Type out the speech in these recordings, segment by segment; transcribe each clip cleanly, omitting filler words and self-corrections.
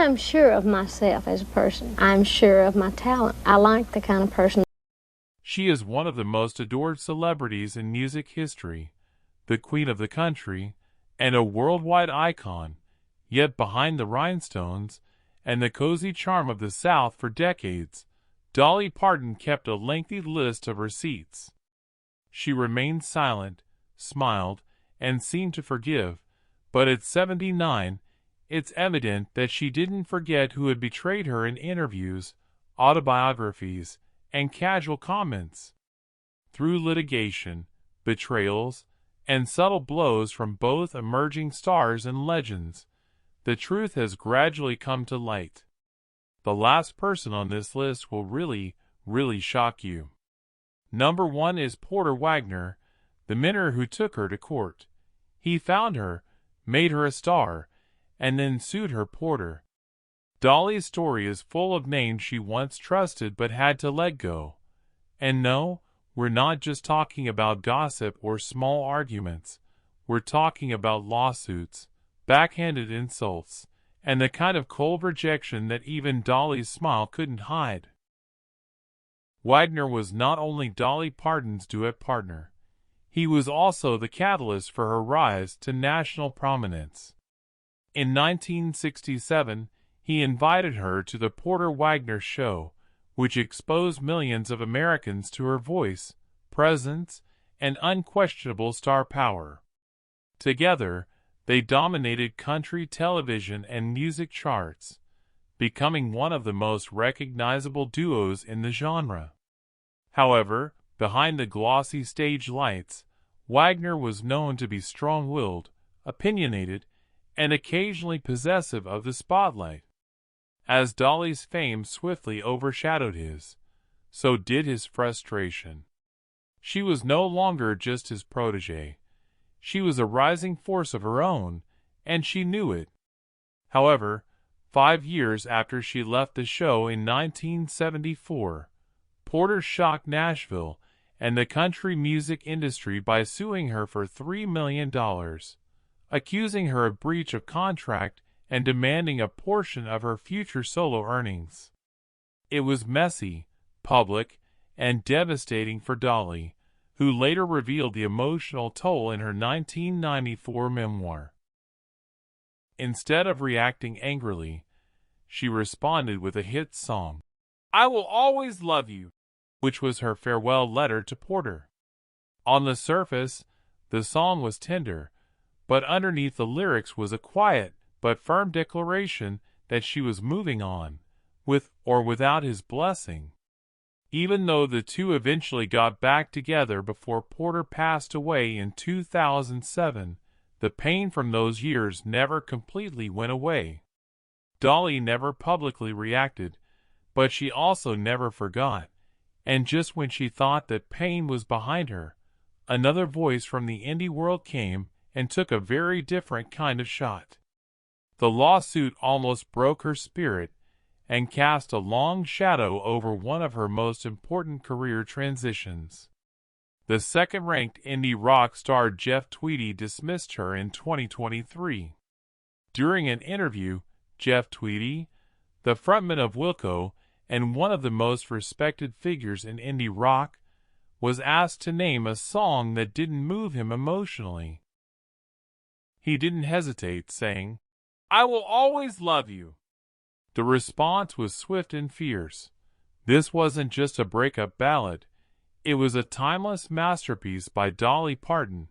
I'm sure of myself as a person. I'm sure of my talent. I like the kind of person. She is one of the most adored celebrities in music history, the queen of the country, and a worldwide icon. Yet behind the rhinestones and the cozy charm of the South for decades, Dolly Parton kept a lengthy list of receipts. She remained silent, smiled, and seemed to forgive, but at 79, it's evident that she didn't forget who had betrayed her in interviews, autobiographies, and casual comments. Through litigation, betrayals, and subtle blows from both emerging stars and legends, the truth has gradually come to light. The last person on this list will really shock you. Number 1 is Porter Wagner, the minner who took her to court. He found her, made her a star, and then sued her. Porter. Dolly's story is full of names she once trusted but had to let go. And no, we're not just talking about gossip or small arguments. We're talking about lawsuits, backhanded insults, and the kind of cold rejection that even Dolly's smile couldn't hide. Wagner was not only Dolly Parton's duet partner, he was also the catalyst for her rise to national prominence. In 1967, he invited her to the Porter Wagner Show, which exposed millions of Americans to her voice, presence, and unquestionable star power. Together, they dominated country television and music charts, becoming one of the most recognizable duos in the genre. However, behind the glossy stage lights, Wagner was known to be strong-willed, opinionated, and occasionally possessive of the spotlight. As Dolly's fame swiftly overshadowed his, so did his frustration. She was no longer just his protégé. She was a rising force of her own, and she knew it. However, 5 years after she left the show in 1974, Porter shocked Nashville and the country music industry by suing her for $3 million, accusing her of breach of contract and demanding a portion of her future solo earnings. It was messy, public, and devastating for Dolly, who later revealed the emotional toll in her 1994 memoir. Instead of reacting angrily, she responded with a hit song, "I Will Always Love You," which was her farewell letter to Porter. On the surface, the song was tender, but underneath the lyrics was a quiet but firm declaration that she was moving on, with or without his blessing. Even though the two eventually got back together before Porter passed away in 2007, the pain from those years never completely went away. Dolly never publicly reacted, but she also never forgot. And just when she thought that pain was behind her, another voice from the indie world came and took a very different kind of shot. The lawsuit almost broke her spirit and cast a long shadow over one of her most important career transitions. The second-ranked indie rock star Jeff Tweety dismissed her in 2023. During an interview, Jeff Tweety, the frontman of Wilco and one of the most respected figures in indie rock, was asked to name a song that didn't move him emotionally. He didn't hesitate, saying, "I Will Always Love You." The response was swift and fierce. This wasn't just a breakup ballad. It was a timeless masterpiece by Dolly Parton,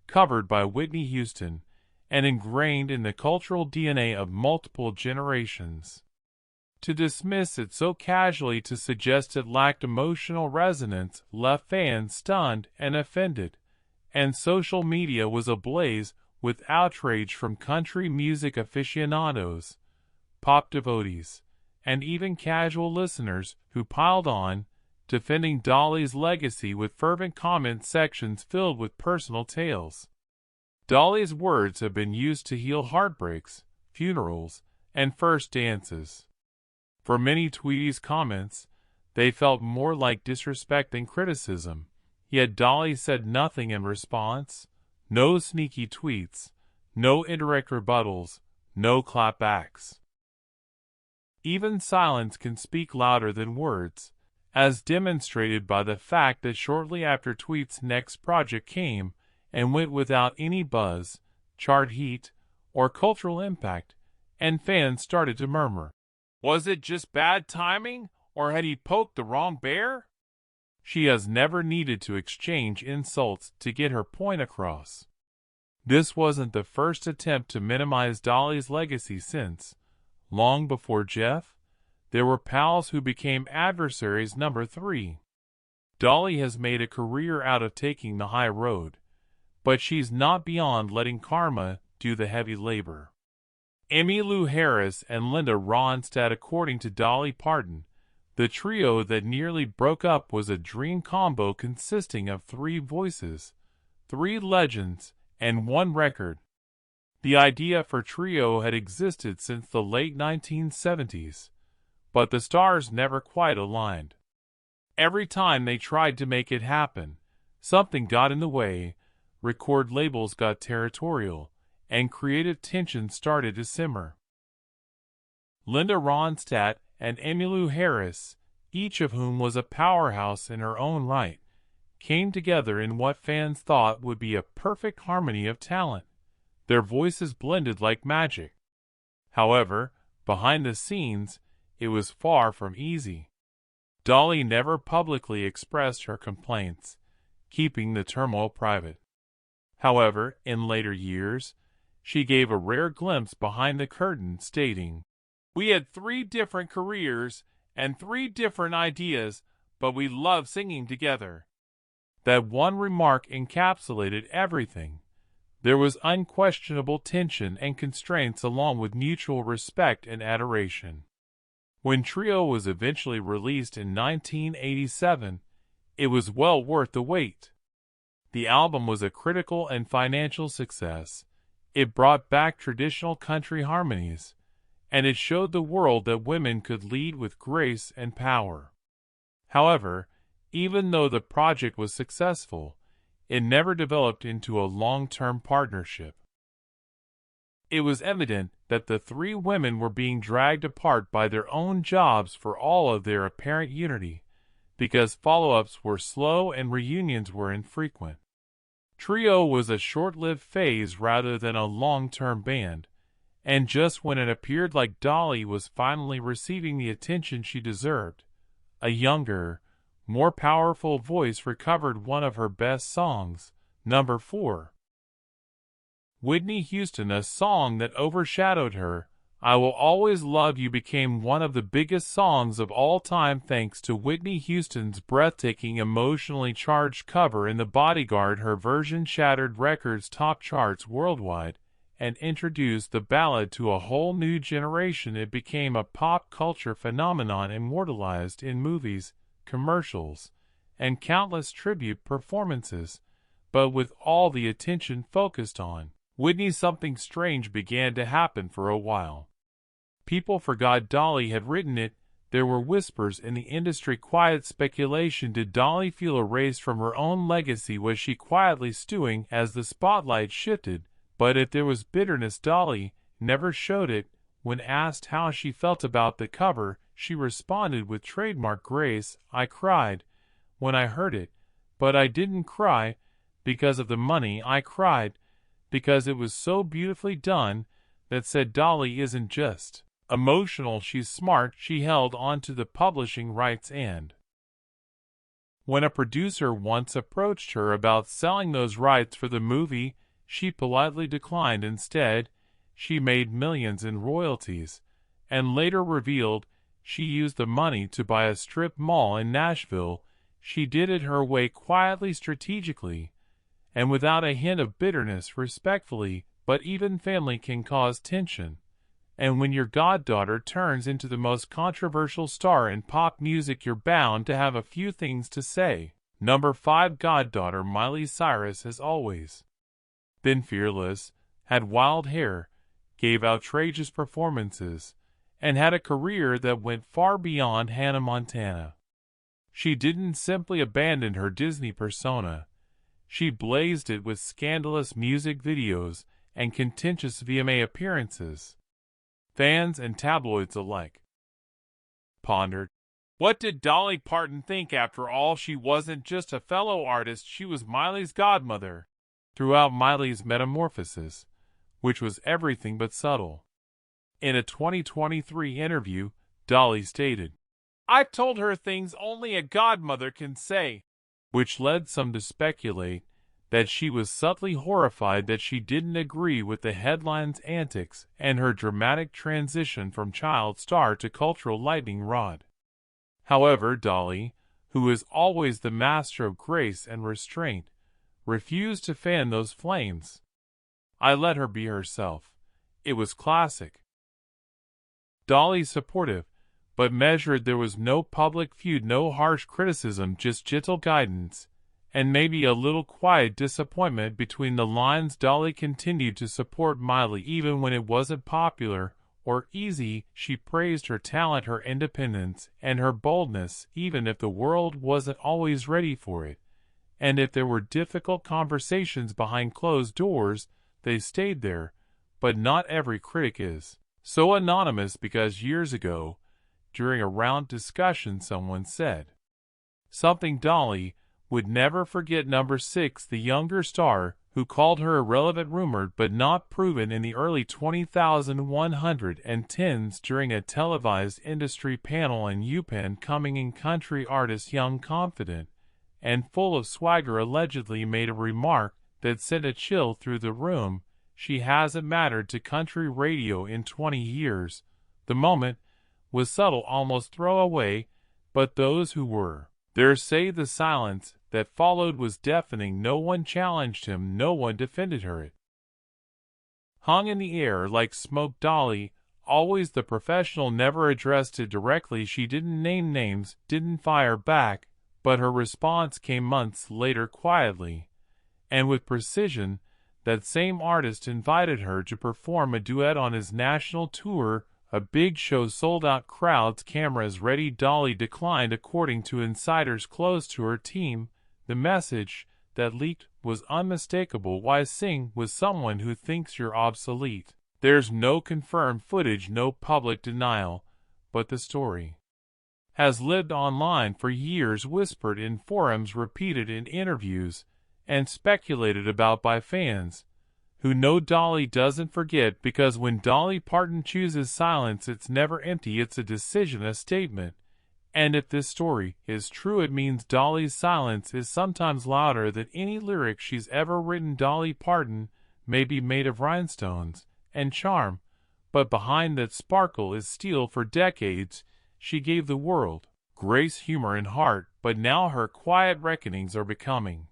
covered by Whitney Houston, and ingrained in the cultural DNA of multiple generations. To dismiss it so casually to suggest it lacked emotional resonance left fans stunned and offended, and social media was ablaze with outrage from country music aficionados, pop devotees, and even casual listeners who piled on, defending Dolly's legacy with fervent comment sections filled with personal tales. Dolly's words have been used to heal heartbreaks, funerals, and first dances. For many Tweety's comments, they felt more like disrespect than criticism, yet Dolly said nothing in response. No sneaky tweets, no indirect rebuttals, no clapbacks. Even silence can speak louder than words, as demonstrated by the fact that shortly after Tweet's next project came and went without any buzz, chart heat, or cultural impact, and fans started to murmur. Was it just bad timing, or had he poked the wrong bear? She has never needed to exchange insults to get her point across. This wasn't the first attempt to minimize Dolly's legacy since, long before Jeff, there were pals who became adversaries. Number 3. Dolly has made a career out of taking the high road, but she's not beyond letting karma do the heavy labor. Emmylou Harris and Linda Ronstadt. According to Dolly Parton, the trio that nearly broke up was a dream combo consisting of 3 voices, 3 legends, and 1 record. The idea for trio had existed since the late 1970s, but the stars never quite aligned. Every time they tried to make it happen, something got in the way, record labels got territorial, and creative tension started to simmer. Linda Ronstadt and Emmylou Harris, each of whom was a powerhouse in her own right, came together in what fans thought would be a perfect harmony of talent. Their voices blended like magic. However, behind the scenes, it was far from easy. Dolly never publicly expressed her complaints, keeping the turmoil private. However, in later years, she gave a rare glimpse behind the curtain, stating, "We had 3 different careers and 3 different ideas, but we loved singing together." That one remark encapsulated everything. There was unquestionable tension and constraints along with mutual respect and adoration. When Trio was eventually released in 1987, it was well worth the wait. The album was a critical and financial success. It brought back traditional country harmonies, and it showed the world that women could lead with grace and power. However, even though the project was successful, it never developed into a long-term partnership. It was evident that the 3 women were being dragged apart by their own jobs for all of their apparent unity, because follow-ups were slow and reunions were infrequent. Trio was a short-lived phase rather than a long-term band, and just when it appeared like Dolly was finally receiving the attention she deserved, a younger, more powerful voice recovered one of her best songs, number 4. Whitney Houston, a song that overshadowed her, "I Will Always Love You" became one of the biggest songs of all time thanks to Whitney Houston's breathtaking emotionally charged cover in The Bodyguard. Her version shattered records' top charts worldwide and introduced the ballad to a whole new generation. It became a pop culture phenomenon immortalized in movies, commercials, and countless tribute performances. But with all the attention focused on Whitney, something strange began to happen for a while. People forgot Dolly had written it. There were whispers in the industry, quiet speculation. Did Dolly feel erased from her own legacy? Was she quietly stewing as the spotlight shifted? But if there was bitterness, Dolly never showed it. When asked how she felt about the cover, she responded with trademark grace, "I cried when I heard it, but I didn't cry because of the money. I cried because it was so beautifully done." That said, Dolly isn't just emotional, she's smart. She held on to the publishing rights, and when a producer once approached her about selling those rights for the movie, she politely declined. Instead, she made millions in royalties, and later revealed she used the money to buy a strip mall in Nashville. She did it her way, quietly, strategically, and without a hint of bitterness, respectfully. But even family can cause tension. And when your goddaughter turns into the most controversial star in pop music, you're bound to have a few things to say. Number 5. Goddaughter Miley Cyrus has always been fearless, had wild hair, gave outrageous performances, and had a career that went far beyond Hannah Montana. She didn't simply abandon her Disney persona. She blazed it with scandalous music videos and contentious VMA appearances. Fans and tabloids alike pondered. What did Dolly Parton think? After all, she wasn't just a fellow artist, she was Miley's godmother. Throughout Miley's metamorphosis, which was everything but subtle. In a 2023 interview, Dolly stated, "I've told her things only a godmother can say," which led some to speculate that she was subtly horrified that she didn't agree with the headline's antics and her dramatic transition from child star to cultural lightning rod. However, Dolly, who is always the master of grace and restraint, refused to fan those flames. "I let her be herself. It was classic." Dolly supportive, but measured. There was no public feud, no harsh criticism, just gentle guidance, and maybe a little quiet disappointment between the lines. Dolly continued to support Miley even when it wasn't popular or easy. She praised her talent, her independence, and her boldness, even if the world wasn't always ready for it. And if there were difficult conversations behind closed doors, they stayed there, but not every critic is so anonymous, because years ago, during a round discussion, someone said something Dolly would never forget. Number 6, the younger star, who called her irrelevant, rumored but not proven in the early 2010s during a televised industry panel in UPenn. Coming in country artist, young, confident, and full of swagger, allegedly made a remark that sent a chill through the room. "She hasn't mattered to country radio in 20 years. The moment was subtle, almost throwaway, but those who were there say the silence that followed was deafening. No one challenged him, no one defended her. It hung in the air like smoke." Dolly, always the professional, never addressed it directly. She didn't name names, didn't fire back, but her response came months later, quietly and with precision. That same artist invited her to perform a duet on his national tour, a big show, sold out crowds, cameras ready. Dolly declined, according to insiders close to her team. The message that leaked was unmistakable: "Why sing with someone who thinks you're obsolete?" There's no confirmed footage, no public denial, but the story has lived online for years, whispered in forums, repeated in interviews, and speculated about by fans who know Dolly doesn't forget, because when Dolly Parton chooses silence, it's never empty. It's a decision, a statement. And if this story is true, it means Dolly's silence is sometimes louder than any lyric she's ever written. Dolly Parton may be made of rhinestones and charm, but behind that sparkle is steel. For decades, she gave the world grace, humor, and heart, but now her quiet reckonings are becoming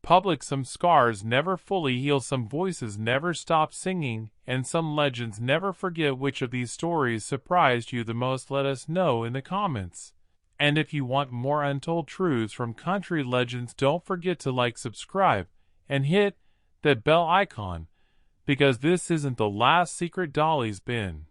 public. Some scars never fully heal, some voices never stop singing, and some legends never forget. Which of these stories surprised you the most? Let us know in the comments. And if you want more untold truths from country legends, don't forget to like, subscribe, and hit that bell icon, because this isn't the last secret Dolly's been